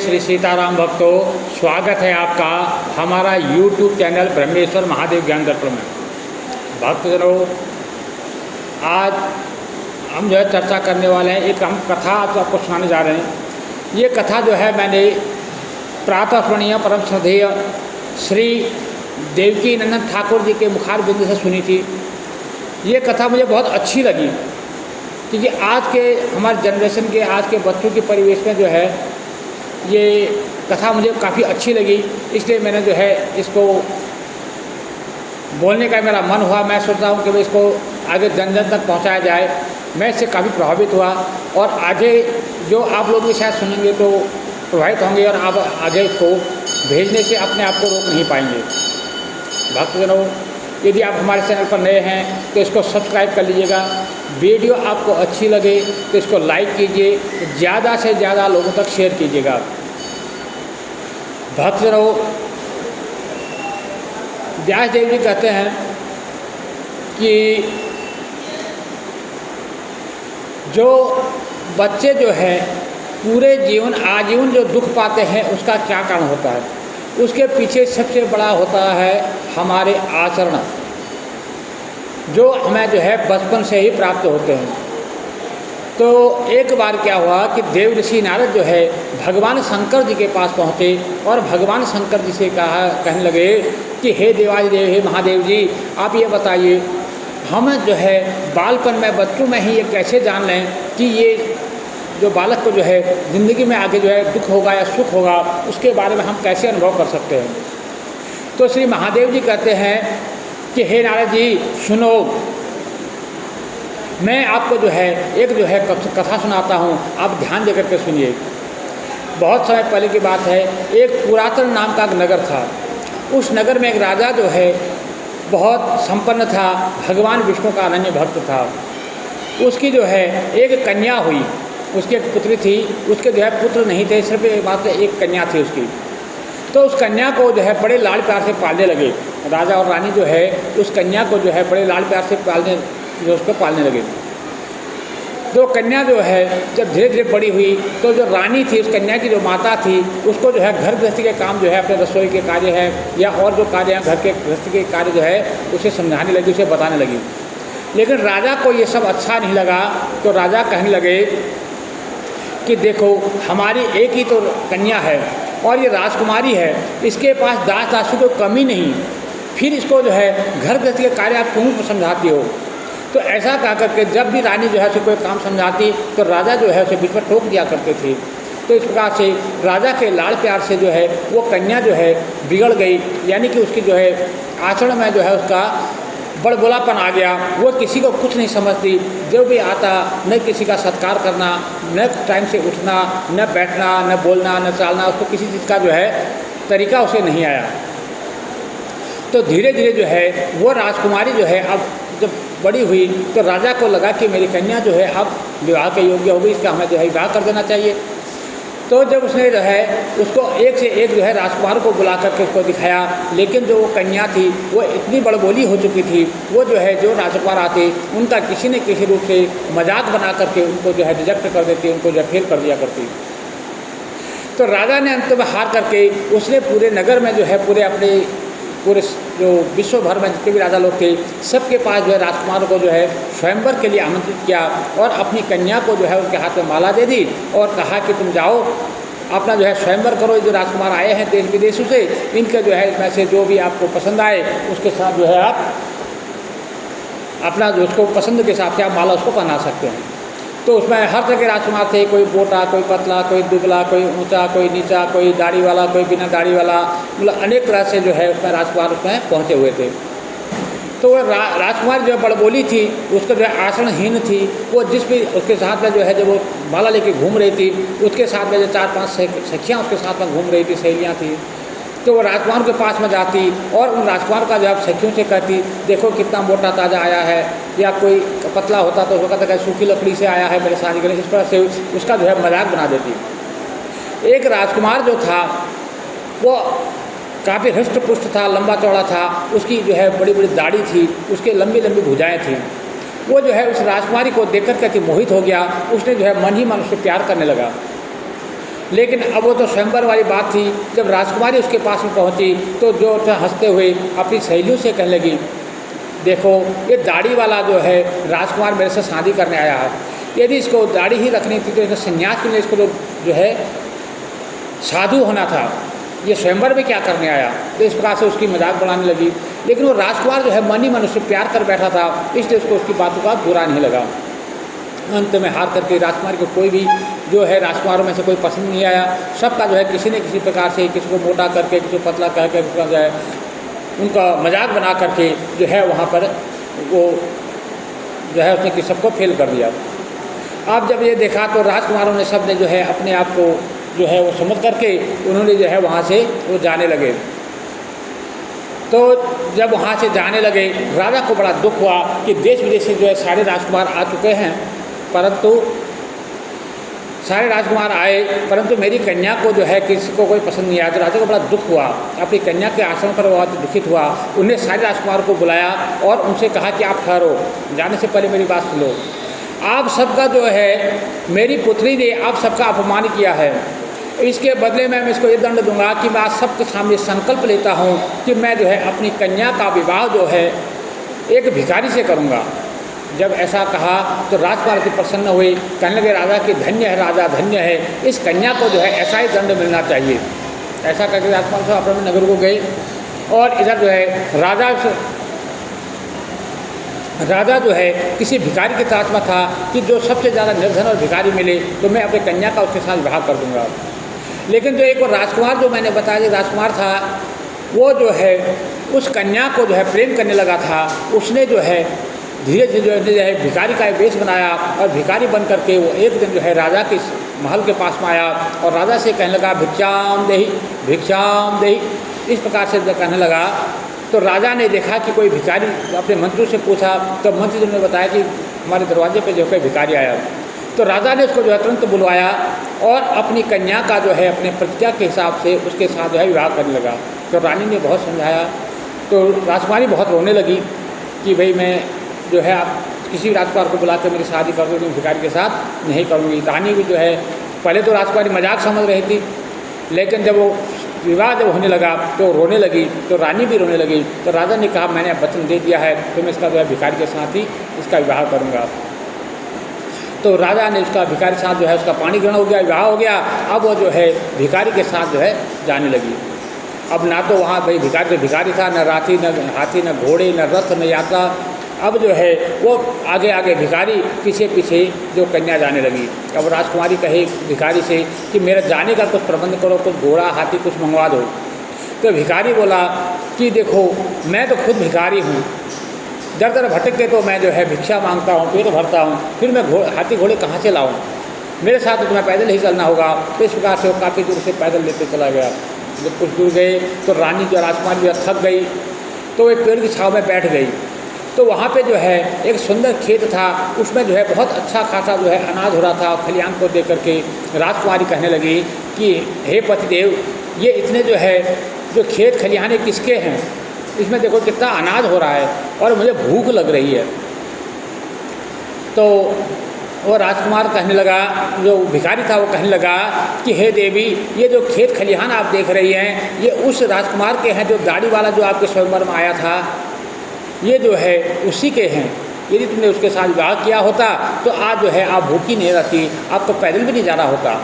श्री सीताराम भक्तों, स्वागत है आपका हमारा YouTube चैनल ब्रह्मेश्वर महादेव ज्ञान दर्पण में। भक्तजनों, आज हम जो है चर्चा करने वाले हैं, एक हम कथा आपको सुनाने जा रहे हैं। ये कथा जो है मैंने प्रातः स्मरणीय परम श्रद्धेय श्री देवकी नंदन ठाकुर जी के मुखार बिंद से सुनी थी। ये कथा मुझे बहुत अच्छी लगी क्योंकि आज के हमारे जनरेशन के, आज के बच्चों के परिवेश में जो है ये कथा मुझे काफ़ी अच्छी लगी, इसलिए मैंने जो है इसको बोलने का मेरा मन हुआ। मैं सोचता हूँ कि भाई इसको आगे जन जन तक पहुँचाया जाए। मैं इससे काफ़ी प्रभावित हुआ और आगे जो आप लोग भी शायद सुनेंगे तो प्रभावित होंगे और आप आगे इसको भेजने से अपने आप को रोक नहीं पाएंगे। भक्तजनों, यदि आप हमारे चैनल पर नए हैं तो इसको सब्सक्राइब कर लीजिएगा। वीडियो आपको अच्छी लगे तो इसको लाइक कीजिए, ज़्यादा से ज़्यादा लोगों तक शेयर कीजिएगा। भक्तजनों, व्यास देव जी कहते हैं कि जो बच्चे जो है पूरे जीवन आजीवन जो दुख पाते हैं उसका क्या कारण होता है? उसके पीछे सबसे बड़ा होता है हमारे आचरण, जो हमें जो है बचपन से ही प्राप्त होते हैं। तो एक बार क्या हुआ कि देव ऋषि नारद जो है भगवान शंकर जी के पास पहुँचे और भगवान शंकर जी से कहने लगे कि हे देवादिदेव, हे महादेव जी, आप ये बताइए, हम जो है बालपन में बच्चों में ही ये कैसे जान लें कि ये जो बालक को जो है ज़िंदगी में आगे जो है दुख होगा या सुख होगा, उसके बारे में हम कैसे अनुभव कर सकते हैं? तो श्री महादेव जी कहते हैं कि हे नारद जी, सुनो, मैं आपको जो है एक जो है कथा सुनाता हूँ, आप ध्यान दे करके सुनिए। बहुत समय पहले की बात है, एक पुरातन नाम का एक नगर था। उस नगर में एक राजा जो है बहुत संपन्न था, भगवान विष्णु का अनन्य भक्त था। उसकी जो है एक कन्या हुई, उसकी एक पुत्री थी, उसके जो है पुत्र नहीं थे, सिर्फ मात्र एक कन्या थी उसकी। तो उस कन्या को जो है बड़े लाड़ प्यार से पालने लगे। राजा और रानी जो है उस कन्या को जो है बड़े लाड़ प्यार से पालने लगे। तो कन्या जो है जब धीरे धीरे बड़ी हुई तो जो रानी थी, उस कन्या की जो माता थी, उसको जो है घर गृहस्थी के काम जो है, अपने रसोई के कार्य है या और जो कार्य हैं घर के गृहस्थी के कार्य जो है उसे समझाने लगी, उसे बताने लगी। लेकिन राजा को ये सब अच्छा नहीं लगा। तो राजा कहने लगे कि देखो, हमारी एक ही तो कन्या है और ये राजकुमारी है, इसके पास दास दासी को कमी नहीं, फिर इसको जो है घर गृहस्थी के कार्य आप क्यों समझाती हो? तो ऐसा कहा करके जब भी रानी जो है उसे कोई काम समझाती तो राजा जो है उसे बीच में टोक दिया करते थे। तो इस प्रकार से राजा के लाड़ प्यार से जो है वो कन्या जो है बिगड़ गई, यानी कि उसकी जो है आचरण में जो है उसका बड़बोलापन आ गया। वो किसी को कुछ नहीं समझती, जो भी आता न किसी का सत्कार करना, न टाइम से उठना, न बैठना, न बोलना, न चालना, उसको किसी चीज़ का जो है तरीका उसे नहीं आया। तो धीरे धीरे जो है वो राजकुमारी जो है अब जब बड़ी हुई तो राजा को लगा कि मेरी कन्या जो है अब विवाह के योग्य हो गई, इसका हमें जो है विवाह कर देना चाहिए। तो जब उसने जो है उसको एक से एक जो है राजकुमार को बुला करके उसको दिखाया, लेकिन जो वो कन्या थी वो इतनी बड़बोली हो चुकी थी, वो जो है जो राजकुमार आते उनका किसी न किसी रूप से मजाक बना करके उनको जो है रिजेक्ट कर देती, उनको जो है फेल कर दिया करती। तो राजा ने अंत में हार करके उसने पूरे नगर में जो है पूरे जो विश्व भर में जितने भी राजा लोग थे सबके पास जो है राजकुमार को जो है स्वयंवर के लिए आमंत्रित किया और अपनी कन्या को जो है उनके हाथ में माला दे दी और कहा कि तुम जाओ अपना जो है स्वयंवर करो। जो राजकुमार आए हैं देश विदेशों से, इनके जो है इसमें से जो भी आपको पसंद आए उसके साथ जो है आप अपना जो उसको पसंद के हिसाब से आप माला उसको पहना सकते हैं। तो उसमें हर तरह के राजकुमार थे, कोई मोटा, कोई पतला, कोई दुबला, कोई ऊंचा, कोई नीचा, कोई दाढ़ी वाला, कोई बिना दाढ़ी वाला, मतलब अनेक तरह से जो है उसमें राजकुमार उसमें पहुँचे हुए थे। तो वह राजकुमार जो बड़बोली थी, उसका जो है आचरणहीन थी। वो जिस भी उसके साथ में जो है जब वो माला लेके घूम रही थी, उसके साथ में जो 4-5 सखियाँ उसके साथ में घूम रही थी, सहेलियाँ थी, तो वो राजकुमार के पास में जाती और उन राजकुमार का जब सखियों से कहती, देखो कितना मोटा ताज़ा आया है, या कोई पतला होता तो उसको कहता है सूखी लकड़ी से आया है मेरे शादी के लिए, इस तरह से उसका जो है मजाक बना देती। एक राजकुमार जो था वो काफ़ी हृष्ट पुष्ट था, लंबा चौड़ा था, उसकी जो है बड़ी बड़ी दाढ़ी थी, उसके लंबी लंबी भुजाएँ थीं। वो जो है उस राजकुमारी को देख कर के मोहित हो गया। उसने जो है मन ही मन उससे प्यार करने लगा। लेकिन अब वो तो स्वयंवर वाली बात थी। जब राजकुमारी उसके पास में पहुंची तो जो हंसते हुए अपनी सहेलियों से कहने लगी, देखो ये दाढ़ी वाला जो है राजकुमार मेरे से शादी करने आया है, यदि इसको दाढ़ी ही रखनी थी तो इसने संन्यास के लिए इसको तो जो है साधु होना था, ये स्वयंवर में क्या करने आया। तो इस प्रकार से उसकी मजाक बनाने लगी। लेकिन वो राजकुमार जो है मन ही मन उससे प्यार कर बैठा था, इसलिए उसको उसकी बातों का बुरा नहीं लगा। अंत में हार करके राजकुमारी को कोई भी जो है राजकुमारों में से कोई पसंद नहीं आया। सबका जो है किसी न किसी प्रकार से, किसी को मोटा करके, किसी को पतला करके, जो है उनका मजाक बना करके जो है वहाँ पर वो जो है उसने कि सबको फेल कर दिया। अब जब ये देखा तो राजकुमारों ने सब ने जो है अपने आप को जो है वो समझ करके उन्होंने जो है वहाँ से वो जाने लगे। तो जब वहाँ से जाने लगे, राजा को बड़ा दुख हुआ कि देश विदेश से जो है सारे राजकुमार आ चुके हैं, परंतु सारे राजकुमार आए परंतु मेरी कन्या को जो है किसी को कोई पसंद नहीं आया। तो राजा को बड़ा दुख हुआ, अपनी कन्या के आश्रम पर बहुत दुखित हुआ। उन्हें सारे राजकुमार को बुलाया और उनसे कहा कि आप ठहरो, जाने से पहले मेरी बात सुनो। आप सबका जो है मेरी पुत्री ने आप सबका अपमान किया है, इसके बदले में मैं इसको ये दंड दूंगा कि मैं आज सबके सामने संकल्प लेता हूँ कि मैं जो है अपनी कन्या का विवाह जो है एक भिखारी से करूँगा। जब ऐसा कहा तो राजकुमार की प्रसन्न हुई, कहने लगे राजा की धन्य है, राजा धन्य है, इस कन्या को जो है ऐसा ही दंड मिलना चाहिए। ऐसा करके राजकुमार से अपने नगर को गए और इधर जो है राजा जो है किसी भिखारी के तलाश में था कि जो सबसे ज़्यादा निर्धन और भिखारी मिले तो मैं अपनी कन्या का उसके साथ विवाह कर दूंगा। लेकिन जो एक और राजकुमार जो मैंने बताया जो राजकुमार था, वो जो है उस कन्या को जो है प्रेम करने लगा था। उसने जो है धीरे धीरे जो है भिखारी का वेश बनाया और भिखारी बन करके वो एक दिन जो है राजा के महल के पास में आया और राजा से कहने लगा भिक्षाम देहि, भिक्षाम देहि। इस प्रकार से जब कहने लगा तो राजा ने देखा कि कोई भिखारी, अपने मंत्रियों से पूछा तो मंत्री ने बताया कि हमारे दरवाजे पे जो कोई भिखारी आया। तो राजा ने उसको जो है तुरंत बुलवाया और अपनी कन्या का जो है अपने प्रतिज्ञा के हिसाब से उसके साथ जो है विवाह करने लगा। तो रानी ने बहुत समझाया तो राजकुमारी बहुत रोने लगी कि भाई मैं जो है आप किसी राजकुमार को बुला कर मेरी शादी कर दो, भिखारी के साथ नहीं करूँगी। रानी भी जो है पहले तो राजकुमारी मजाक समझ रही थी, लेकिन जब वो विवाह जब होने लगा तो रोने लगी, तो रानी भी रोने लगी। तो राजा ने कहा मैंने वचन दे दिया है तो मैं इसका जो है भिखारी के साथ ही इसका विवाह करूँगा। तो राजा ने उसका भिखारी के साथ जो है उसका पाणी ग्रहण हो गया, विवाह हो गया। अब वो जो है भिखारी के साथ जो है जाने लगी। अब ना तो वहाँ भाई भिखारी तो भिखारी था, न राथी न हाथी न घोड़े न रथ न यात्रा। अब जो है वो आगे आगे भिखारी पीछे पीछे जो कन्या जाने लगी। अब राजकुमारी कहे भिखारी से कि मेरा जाने का कुछ प्रबंध करो, कुछ घोड़ा हाथी कुछ मंगवा दो। तो भिखारी बोला कि देखो मैं तो खुद भिखारी हूँ, दर दर भटक के तो मैं जो है भिक्षा मांगता हूँ, पेट भरता हूँ, फिर मैं हाथी घोड़े कहाँ से लाऊँ, मेरे साथ तो तुम्हें पैदल ही चलना होगा। तो इस प्रकार से वो काफ़ी दूर से पैदल लेते चला गया। जब कुछ दूर गए तो रानी जो राजकुमारी जो थक गई तो एक पेड़ की छाँव में बैठ गई। तो वहाँ पे जो है एक सुंदर खेत था, उसमें जो है बहुत अच्छा खासा जो है अनाज हो रहा था। खलिहान को देख करके राजकुमारी कहने लगी कि हे पतिदेव, ये इतने जो है जो खेत खलिहान किसके हैं, इसमें देखो कितना अनाज हो रहा है और मुझे भूख लग रही है। तो वो राजकुमार कहने लगा, जो भिखारी था वो कहने लगा कि हे देवी, ये जो खेत खलिहान आप देख रही हैं ये उस राजकुमार के हैं जो दाढ़ी वाला जो आपके स्वयंवर में आया था, ये जो है उसी के हैं। यदि तुमने उसके साथ विवाह किया होता तो आज जो है आप भूखी नहीं रहती, आपको पैदल भी नहीं जाना होता।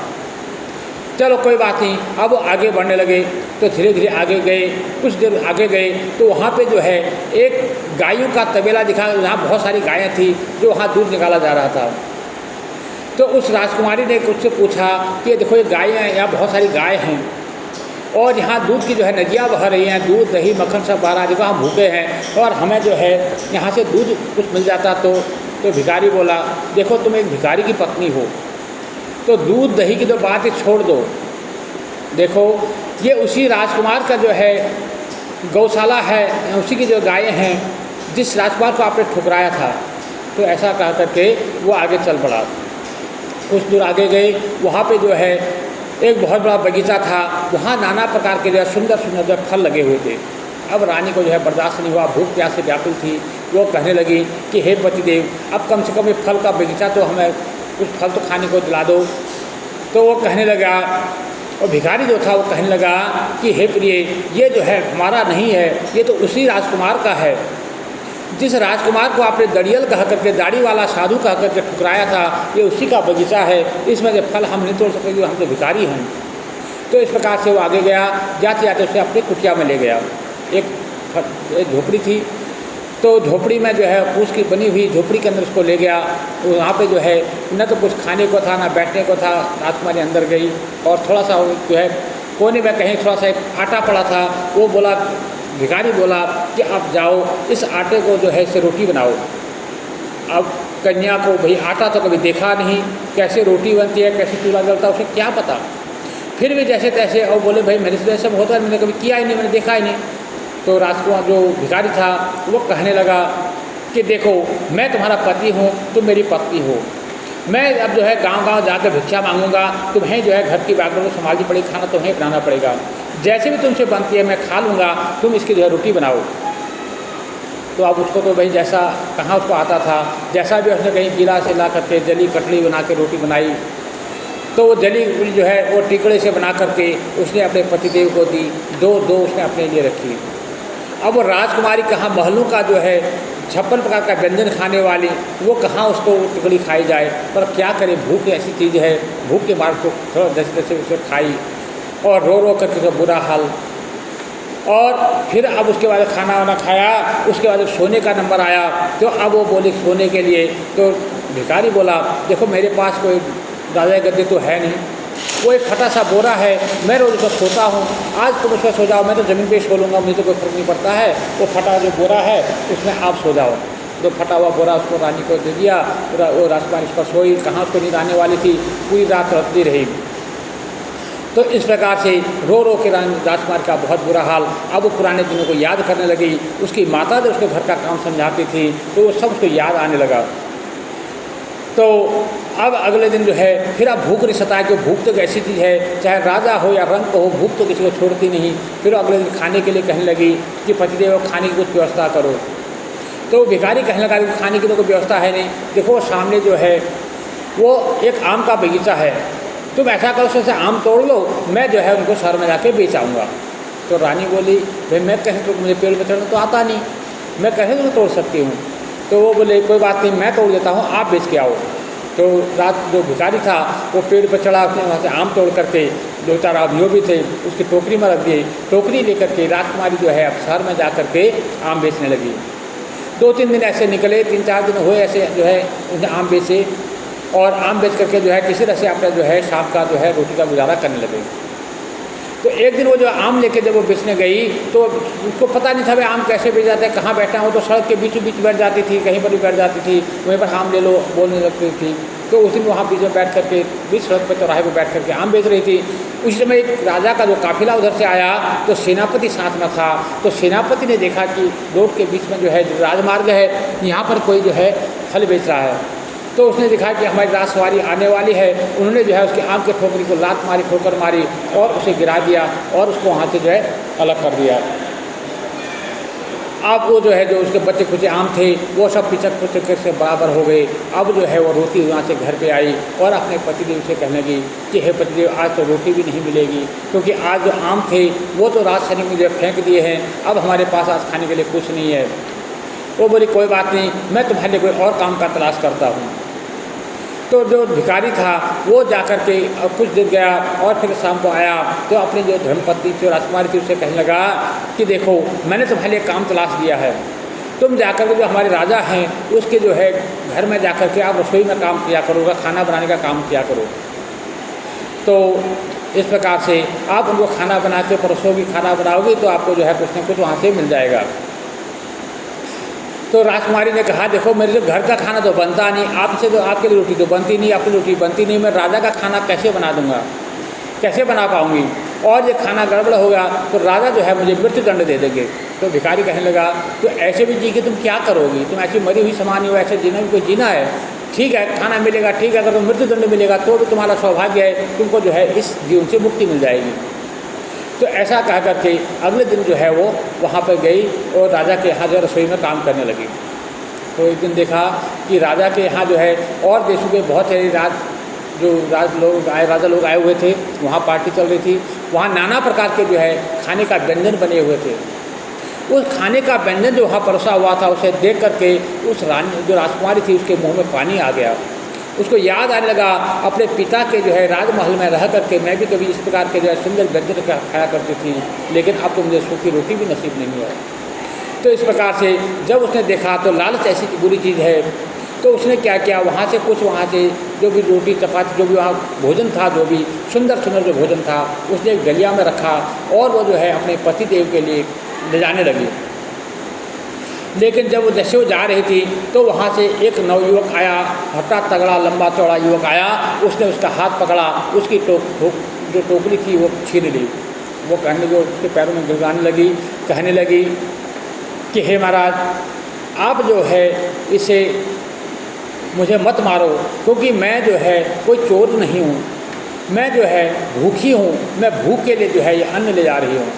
चलो कोई बात नहीं। अब वो आगे बढ़ने लगे तो धीरे धीरे आगे गए। कुछ देर आगे गए तो वहाँ पे जो है एक गायों का तबेला दिखा, जहाँ बहुत सारी गायें थी जो वहाँ दूध निकाला जा रहा था। तो उस राजकुमारी ने उससे पूछा कि देखो ये गायें हैं, यहाँ बहुत सारी गाय हैं और यहाँ दूध की जो है नदियाँ बह रही हैं, दूध दही मक्खन सब बह रहा है, देखो हम भूखे हैं और हमें जो है यहाँ से दूध कुछ मिल जाता तो भिखारी बोला देखो तुम एक भिखारी की पत्नी हो तो दूध दही की तो बात ही छोड़ दो। देखो ये उसी राजकुमार का जो है गौशाला है, उसी की जो गायें हैं जिस राजकुमार को आपने ठुकराया था। तो ऐसा कह करके वो आगे चल पड़ा। कुछ दूर आगे गए, वहाँ पे जो है एक बहुत बड़ा बगीचा था, वहाँ नाना प्रकार के जो है सुंदर सुंदर जो फल लगे हुए थे। अब रानी को जो है बर्दाश्त नहीं हुआ, भूख प्यास से व्याकुल थी। वो कहने लगी कि हे पतिदेव, अब कम से कम ये फल का बगीचा तो हमें कुछ फल तो खाने को दिला दो। तो वो कहने लगा, और भिखारी जो था वो कहने लगा कि हे प्रिय, ये जो है हमारा नहीं है, ये तो उसी राजकुमार का है जिस राजकुमार को आपने दड़ियल कह करके, दाढ़ी वाला साधु कह करके ठुकराया था। ये उसी का बगीचा है, इसमें से फल हम नहीं तोड़ सकेंगे, हम तो भिखारी हैं। तो इस प्रकार से वो आगे गया, जाते जाते उसे अपने कुटिया में ले गया। एक झोपड़ी थी, तो झोपड़ी में जो है फूस की बनी हुई झोपड़ी के अंदर उसको ले गया। वहाँ पे जो है न तो कुछ खाने को था, न बैठने को था। राजकुमारी अंदर गई और थोड़ा सा जो है कोने में कहीं थोड़ा सा एक आटा पड़ा था। वो बोला, भिखारी बोला कि आप जाओ, इस आटे को जो है इससे रोटी बनाओ। अब कन्या को भाई आटा तो कभी देखा नहीं, कैसे रोटी बनती है, कैसे चूल्हा जलता है, उसे क्या पता। फिर भी जैसे तैसे और बोले भाई मेरे से सब होता है, मैंने कभी किया ही नहीं, मैंने देखा ही नहीं। तो राजकुमार जो भिखारी था वो कहने लगा कि देखो, मैं तुम्हारा पति हूँ, तुम मेरी पत्नी हो। मैं अब जो है गांव-गांव जाकर भिक्षा मांगूंगा, तुम्हें जो है घर की बागडोर संभालनी पड़ेगी, खाना तुम्हें बनाना पड़ेगा। जैसे भी तुमसे बनती है मैं खा लूँगा, तुम इसकी जो है रोटी बनाओ। तो अब उसको तो भाई जैसा कहाँ उसको आता था, जैसा भी उसने कहीं गिला से ला करके जली कटली बना के रोटी बनाई। तो वो जली जो है वो टिकड़े से बना करके उसने अपने पतिदेव को दी, दो उसने अपने लिए रखी। अब वो राजकुमारी कहाँ महलों का जो है 56 प्रकार का व्यंजन खाने वाली, वो कहाँ उसको टुकड़ी खाई जाए। पर क्या करे, भूख ऐसी चीज़ है, भूख के मार को थोड़ा जैसे तैसे उसे खाई और रो करके उसका बुरा हाल। और फिर अब उसके बाद खाना वाना खाया, उसके बाद सोने का नंबर आया। तो अब वो बोली सोने के लिए, तो भिखारी बोला देखो मेरे पास कोई राजा गद्दे तो है नहीं, वो एक फटा सा बोरा है, मैं रोज़ उसका सोता हूँ। आज तुम उसका सो जाओ, मैं तो ज़मीन पे सो लूँगा, मुझे तो कोई फर्क नहीं पड़ता है। वो फटा जो बोरा है उसमें आप सो जाओ। तो फटा हुआ बोरा उसको रानी को दे दिया। वो राजकुमारी उस पर सोई, कहाँ उसको नींद आने वाली थी, पूरी रात रखती रही। तो इस प्रकार से रो रो के राजकुमार का बहुत बुरा हाल। अब वो पुराने दिनों को याद करने लगी। उसकी माता जो उसको घर का काम समझाती थी, तो वो सब उसको याद आने लगा। तो अब अगले दिन जो है फिर अब भूख नहीं सताए, कि भूख तो ऐसी चीज़ है, चाहे राजा हो या रंक हो, भूख तो किसी को छोड़ती नहीं। फिर अगले दिन खाने के लिए कहने लगी कि पतिदेव खाने की कुछ व्यवस्था करो। तो भिखारी कहने लगा कि खाने की तो कोई व्यवस्था है नहीं, देखो सामने जो है वो एक आम का बगीचा है, तुम ऐसा करो उससे आम तोड़ लो, मैं जो है उनको शहर में जाके बेच आऊँगा। तो रानी बोली भाई मैं कैसे, तो मुझे पेड़ में चढ़ना तो आता नहीं, मैं कैसे तुम्हें तोड़ सकती हूँ। तो वो बोले कोई बात नहीं, मैं तोड़ देता हूँ, आप बेच के आओ। तो रात जो भिखारी था वो पेड़ पर चढ़ा, उसने वहाँ से आम तोड़ करके, दो चार आदमियों भी थे, उसकी टोकरी में रख दिए। टोकरी लेकर के राजकुमारी जो है अब शहर में जा कर के आम बेचने लगी। 2-3 दिन ऐसे निकले, 3-4 दिन हुए ऐसे जो है उसने आम बेचे, और आम बेच करके जो है किसी तरह से अपना जो है शाम का जो है रोटी का गुजारा करने लगे। तो एक दिन वो जो आम लेके जब वो बेचने गई तो उसको पता नहीं था भाई आम कैसे बेच जाते हैं, कहाँ बैठा हो। तो सड़क के बीचों बीच बैठ जाती थी, कहीं पर भी बैठ जाती थी, वहीं पर आम ले लो बोलने लगती थी। तो उस दिन वहाँ बीच में बैठ करके, बीच सड़क पर चौराहे पर बैठ करके आम बेच रही थी। उस समय एक राजा का जो काफिला उधर से आया, तो सेनापति साथ में था। तो सेनापति ने देखा कि रोड के बीच में जो है राजमार्ग है, यहाँ पर कोई जो है फल बेच रहा है। तो उसने देखा कि हमारी राजसवारी आने वाली है। उन्होंने जो है उसके आम के ठोकरी को लात मारी, ठोकर मारी और उसे गिरा दिया और उसको वहाँ से जो है अलग कर दिया। अब वो जो है जो उसके बच्चे कुछ आम थे वो सब पिचक पुचक से बराबर हो गए। अब जो है वो रोटी वहाँ से घर पे आई और अपने पतिदेव से कहने लगी कि हे पतिदेव, आज तो रोटी भी नहीं मिलेगी, क्योंकि आज जो आम थे वो तो रात शनि में जो फेंक दिए हैं, अब हमारे पास आज खाने के लिए कुछ नहीं है। वो बोली कोई बात नहीं, मैं तुम्हारे लिए कोई और काम का तलाश करता हूँ। तो जो भिखारी था वो जाकर के कुछ दिन गया और फिर शाम को आया, तो अपनी जो धर्मपत्नी थी राजकुमारी थी उससे कहने लगा कि देखो मैंने तुम्हारे लिए काम तलाश दिया है, तुम जाकर के जो हमारे राजा हैं उसके जो है घर में जाकर के आप रसोई में काम किया करोगे, खाना बनाने का काम किया करो। तो इस प्रकार से आप उनको खाना बना के परोसोगी, खाना बनाओगी तो आपको जो है कुछ ना कुछ वहाँ से मिल जाएगा। तो राजकुमारी ने कहा देखो मेरे जो घर का खाना तो बनता नहीं, आपसे तो आपके लिए रोटी तो बनती नहीं, आपकी रोटी बनती नहीं, मैं राजा का खाना कैसे बना दूंगा, कैसे बना पाऊंगी, और ये खाना गड़बड़ होगा तो राजा जो है मुझे मृत्यु दंड दे देंगे। तो भिखारी कहने लगा तो ऐसे भी जी के तुम क्या करोगी, तुम ऐसी मरी हुई समान हो, ऐसे जीना भी कोई जीना है। ठीक है खाना मिलेगा, ठीक है, अगर तुम मृत्यु दंड मिलेगा तो भी तुम्हारा सौभाग्य है, तुमको जो है इस जीवन से मुक्ति मिल जाएगी। तो ऐसा कह करके अगले दिन जो है वो वहाँ पर गई और राजा के यहाँ जो रसोई में काम करने लगी। तो एक दिन देखा कि राजा के यहाँ जो है और देशों के बहुत सारे जो राजा लोग आए हुए थे, वहाँ पार्टी चल रही थी। वहाँ नाना प्रकार के जो है खाने का व्यंजन बने हुए थे। उस खाने का व्यंजन जो वहाँ परोसा हुआ था, उसे देख करके उस रानी जो राजकुमारी थी उसके मुंह में पानी आ गया। उसको याद आने लगा अपने पिता के जो है राजमहल में रह करके मैं भी कभी इस प्रकार के जो है सुंदर व्यंजन खाया करती थी, लेकिन अब तो मुझे सूखी रोटी भी नसीब नहीं है। तो इस प्रकार से जब उसने देखा तो लालच ऐसी बुरी चीज़ है, तो उसने क्या किया, वहाँ से जो भी रोटी चपाती जो भी वहाँ भोजन था, जो भी सुंदर जो भोजन था, उसने एक डलिया में रखा और वो जो है अपने पति देव के लिए ले जाने लगी। लेकिन जब वो जैसे वो जा रही थी तो वहाँ से एक नवयुवक आया, हट्टा तगड़ा लंबा चौड़ा युवक आया। उसने उसका हाथ पकड़ा, उसकी जो टोकरी थी वो छीन ली। वो कहने को उसके पैरों में गिड़गिड़ाने लगी, कहने लगी कि हे महाराज, आप जो है इसे मुझे मत मारो, क्योंकि मैं जो है कोई चोर नहीं हूँ, मैं जो है भूखी हूँ, मैं भूख के लिए जो है ये अन्न ले जा रही हूँ।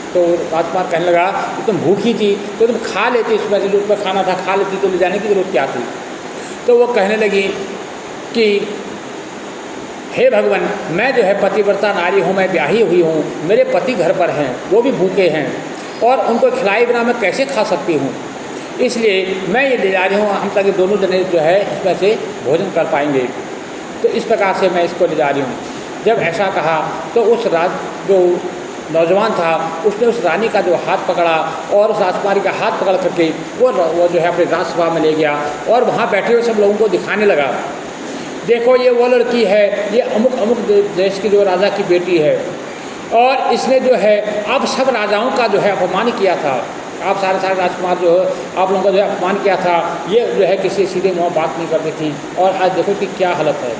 तो राजकुमार कहने लगा कि तुम भूखी थी तो तुम खा लेती, इसमें से जो उसमें खाना था खा लेती, तो ले जाने की जरूरत क्या थी। तो वो कहने लगी कि हे भगवान, मैं जो है पतिव्रता नारी हूँ, मैं ब्याही हुई हूँ, मेरे पति घर पर हैं, वो भी भूखे हैं और उनको खिलाए बिना मैं कैसे खा सकती हूँ, इसलिए मैं ये ले जा रही हूँ, हम ताकि दोनों जने जो है इसमें से भोजन कर पाएंगे। तो इस प्रकार से मैं इसको ले जा रही हूँ। जब ऐसा कहा तो उस जो नौजवान था उसने उस रानी का जो हाथ पकड़ा और उस राजकुमारी का हाथ पकड़ करके वो जो है अपने राजसभा में ले गया और वहाँ बैठे हुए सब लोगों को दिखाने लगा, देखो ये वो लड़की है, ये अमुक देश की जो राजा की बेटी है, और इसने जो है अब सब राजाओं का जो है अपमान किया था, आप सारे राजकुमार जो है आप लोगों का जो है अपमान किया था, ये जो है किसी सीधे मुँह बात नहीं करती थी, और आज देखो कि क्या हालत है।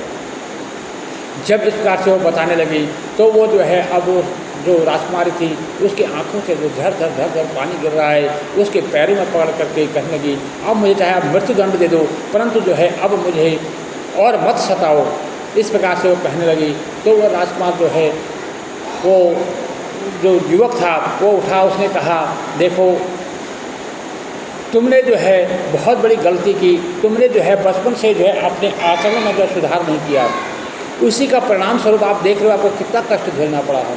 जब इस प्रकार से वो बताने लगी तो वो जो है अब जो राजकुमारी थी उसकी आंखों से जो झर झर पानी गिर रहा है, उसके पैरों में पकड़ करके कहने लगी, अब मुझे चाहे आप मृत्युदंड दे दो, परंतु जो है अब मुझे और मत सताओ। इस प्रकार से वो कहने लगी। तो वह राजकुमार जो है वो जो युवक था वो उठा, उसने कहा, देखो तुमने जो है बहुत बड़ी गलती की, तुमने जो है बचपन से जो है अपने आचरण में जो सुधार नहीं किया, उसी का परिणाम स्वरूप आप देख रहे हो आपको कितना कष्ट झेलना पड़ा है।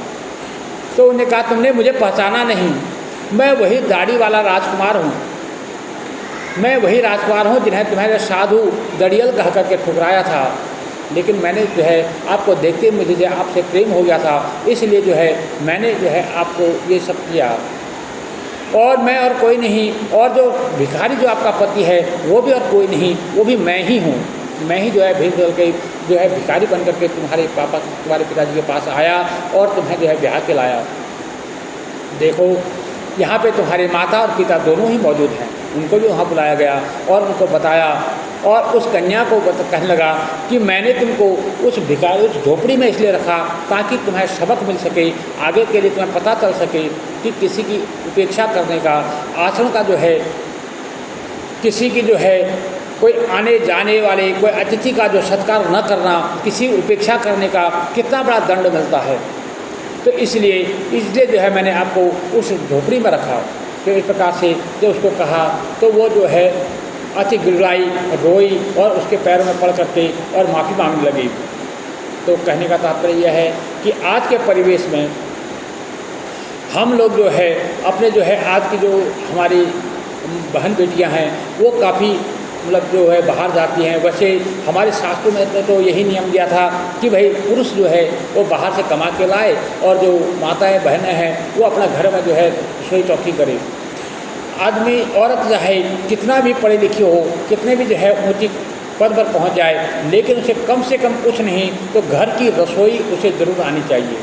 तो उन्होंने कहा, तुमने मुझे पहचाना नहीं, मैं वही दाढ़ी वाला राजकुमार हूँ, मैं वही राजकुमार हूँ जिन्हें तुम्हारे साधु दड़ियल कह करके ठुकराया था, लेकिन मैंने जो है आपको देखते ही मुझे जो आपसे प्रेम हो गया था, इसलिए जो है मैंने जो है आपको ये सब किया, और मैं और कोई नहीं, और जो भिखारी जो आपका पति है वो भी और कोई नहीं, वो भी मैं ही हूँ, मैं ही जो है भेज बदल के जो है भिखारी बन करके तुम्हारे पिताजी के पास आया और तुम्हें जो है ब्याह के लाया। देखो यहाँ पे तुम्हारे माता और पिता दोनों ही मौजूद हैं, उनको भी वहाँ बुलाया गया और उनको बताया, और उस कन्या को कहने लगा कि मैंने तुमको उस झोपड़ी में इसलिए रखा ताकि तुम्हें सबक मिल सके, आगे के लिए तुम्हें पता चल सके कि किसी की उपेक्षा करने का आचरण का जो है, किसी की जो है कोई आने जाने वाले कोई अतिथि का जो सत्कार न करना, किसी उपेक्षा करने का कितना बड़ा दंड मिलता है। तो इसलिए जो है मैंने आपको उस झोपड़ी में रखा। तो इस प्रकार से जब उसको कहा तो वो जो है अति गिड़गिड़ाई, रोई और उसके पैरों में पड़ करके और माफ़ी मांगने लगी। तो कहने का तात्पर्य यह है कि आज के परिवेश में हम लोग जो है अपने जो है आज की जो हमारी बहन बेटियां हैं वो काफ़ी मतलब जो है बाहर जाती हैं। वैसे हमारे शास्त्रों में तो यही नियम दिया था कि भाई पुरुष जो है वो बाहर से कमा के लाए और जो माताएं बहनें हैं वो अपना घर में जो है रसोई चौकी करे। आदमी औरत जो है कितना भी पढ़ी लिखी हो, कितने भी जो है ऊँची पद पर पहुँच जाए, लेकिन उसे कम से कम कुछ नहीं तो घर की रसोई उसे ज़रूर आनी चाहिए,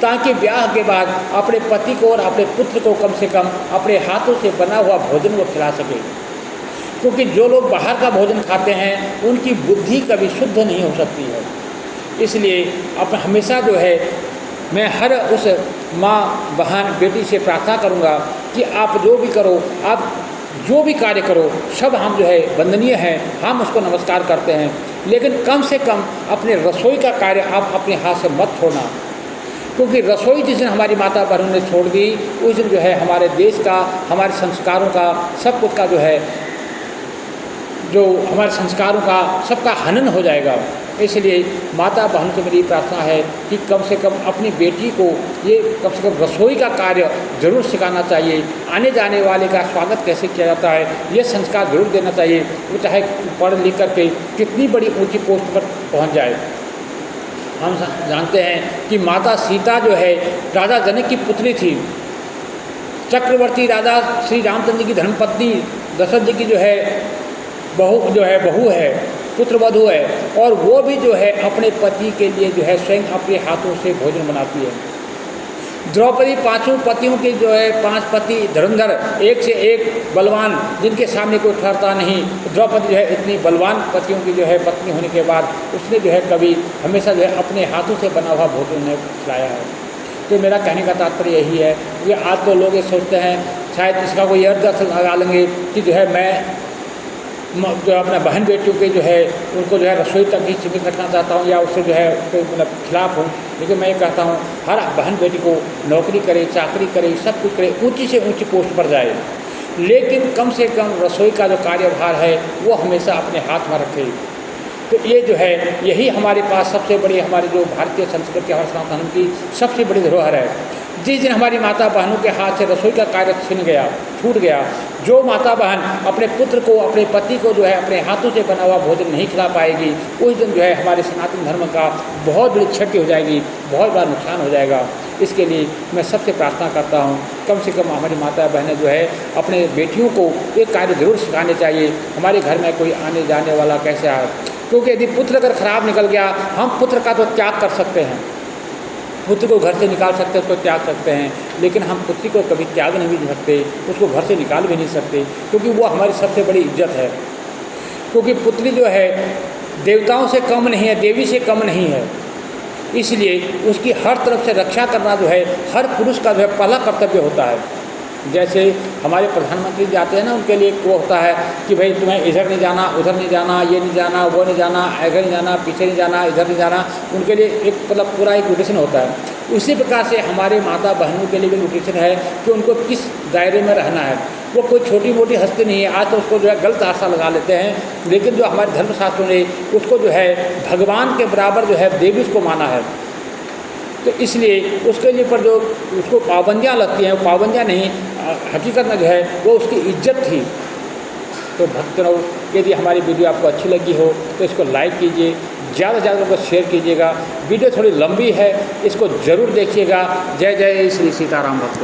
ताकि ब्याह के बाद अपने पति को और अपने पुत्र को कम से कम अपने हाथों से बना हुआ भोजन वो खिला सके। क्योंकि जो लोग बाहर का भोजन खाते हैं उनकी बुद्धि कभी शुद्ध नहीं हो सकती है। इसलिए अब हमेशा जो है मैं हर उस माँ बहन बेटी से प्रार्थना करूँगा कि आप जो भी करो, आप जो भी कार्य करो, सब हम जो है वंदनीय हैं, हम उसको नमस्कार करते हैं, लेकिन कम से कम अपने रसोई का कार्य आप अपने हाथ से मत छोड़ना। क्योंकि रसोई जिस दिन हमारी माता बहनों ने छोड़ दी उस दिन जो है हमारे देश का, हमारे संस्कारों का, सब कुछ का जो है, जो हमारे संस्कारों का सबका हनन हो जाएगा। इसलिए माता बहन से मेरी प्रार्थना है कि कम से कम अपनी बेटी को ये कम से कम रसोई का कार्य जरूर सिखाना चाहिए। आने जाने वाले का स्वागत कैसे किया जाता है ये संस्कार जरूर देना चाहिए। वो चाहे पढ़ लिख करके कितनी बड़ी ऊंची पोस्ट पर पहुंच जाए। हम जानते हैं कि माता सीता जो है राजा जनक की पुत्री थी। चक्रवर्ती राजा श्री रामचंद्र की धर्मपत्नी दशरथ जी की जो है बहू है, पुत्रवधू है, और वो भी जो है अपने पति के लिए जो है स्वयं अपने हाथों से भोजन बनाती है। द्रौपदी पांचों पतियों के जो है 5 पति धुरंधर, एक से एक बलवान, जिनके सामने कोई ठहरता नहीं। द्रौपदी जो है इतनी बलवान पतियों की जो है पत्नी होने के बाद उसने जो है कभी हमेशा जो है अपने हाथों से बना हुआ भोजन खिलाया है। तो मेरा कहने का तात्पर्य यही है कि आज तो लोग ये सोचते हैं, शायद इसका कोई अर्थ लगा लेंगे कि जो है मैं जो अपना बहन बेटियों के जो है उनको जो है रसोई तक ही सीमित रखना चाहता हूँ या उससे जो है मतलब खिलाफ हूँ। लेकिन मैं ये कहता हूँ हर बहन बेटी को नौकरी करे, चाकरी करे, सब कुछ करे, ऊंची से ऊंची पोस्ट पर जाए, लेकिन कम से कम रसोई का जो कार्यभार है वो हमेशा अपने हाथ में रखे। तो ये जो है यही हमारे पास सबसे बड़ी हमारी जो भारतीय संस्कृति हमारे सनातन की सबसे बड़ी धरोहर है। जिस दिन हमारी माता बहनों के हाथ से रसोई का कार्य छूट गया, जो माता बहन अपने पुत्र को, अपने पति को जो है अपने हाथों से बना हुआ भोजन नहीं खिला पाएगी, उस दिन जो है हमारे सनातन धर्म का बहुत बड़ी क्षति हो जाएगी, बहुत बड़ा नुकसान हो जाएगा। इसके लिए मैं सबसे प्रार्थना करता हूँ कम से कम हमारी माता बहनें जो है अपने बेटियों को एक कार्य जरूर सिखाने चाहिए। हमारे घर में कोई आने जाने वाला कैसे आए, क्योंकि यदि पुत्र अगर खराब निकल गया, हम पुत्र का तो त्याग कर सकते हैं, पुत्र को घर से निकाल सकते हैं, उसको त्याग सकते हैं, लेकिन हम पुत्री को कभी त्याग नहीं दे सकते, उसको घर से निकाल भी नहीं सकते, क्योंकि वो हमारी सबसे बड़ी इज्जत है। क्योंकि पुत्री जो है देवताओं से कम नहीं है, देवी से कम नहीं है, इसलिए उसकी हर तरफ से रक्षा करना जो है हर पुरुष का जो है पहला कर्तव्य होता है। जैसे हमारे प्रधानमंत्री जाते हैं ना, उनके लिए वो होता है कि भाई तुम्हें इधर नहीं जाना, उधर नहीं जाना, ये नहीं जाना, वो नहीं जाना, इधर नहीं जाना, पीछे नहीं जाना, इधर नहीं जाना, उनके लिए एक मतलब पूरा एक रूटीन होता है। उसी प्रकार से हमारे माता बहनों के लिए भी रूटीन है कि उनको किस दायरे में रहना है। वो कोई छोटी मोटी हस्ती नहीं है, आज तो उसको जो है गलत आशा लगा लेते हैं, लेकिन जो हमारे धर्मशास्त्रों ने उसको जो है भगवान के बराबर जो है देवी उसको माना है। तो इसलिए उसके लिए पर जो उसको पाबंदियाँ लगती हैं, वो पाबंदियाँ नहीं, हकीकत में जो है वो उसकी इज्जत थी। तो भक्तों, यदि हमारी वीडियो आपको अच्छी लगी हो तो इसको लाइक कीजिए, ज़्यादा से ज़्यादा लोगों को शेयर कीजिएगा। वीडियो थोड़ी लंबी है, इसको ज़रूर देखिएगा। जय जय श्री सीताराम भक्तों।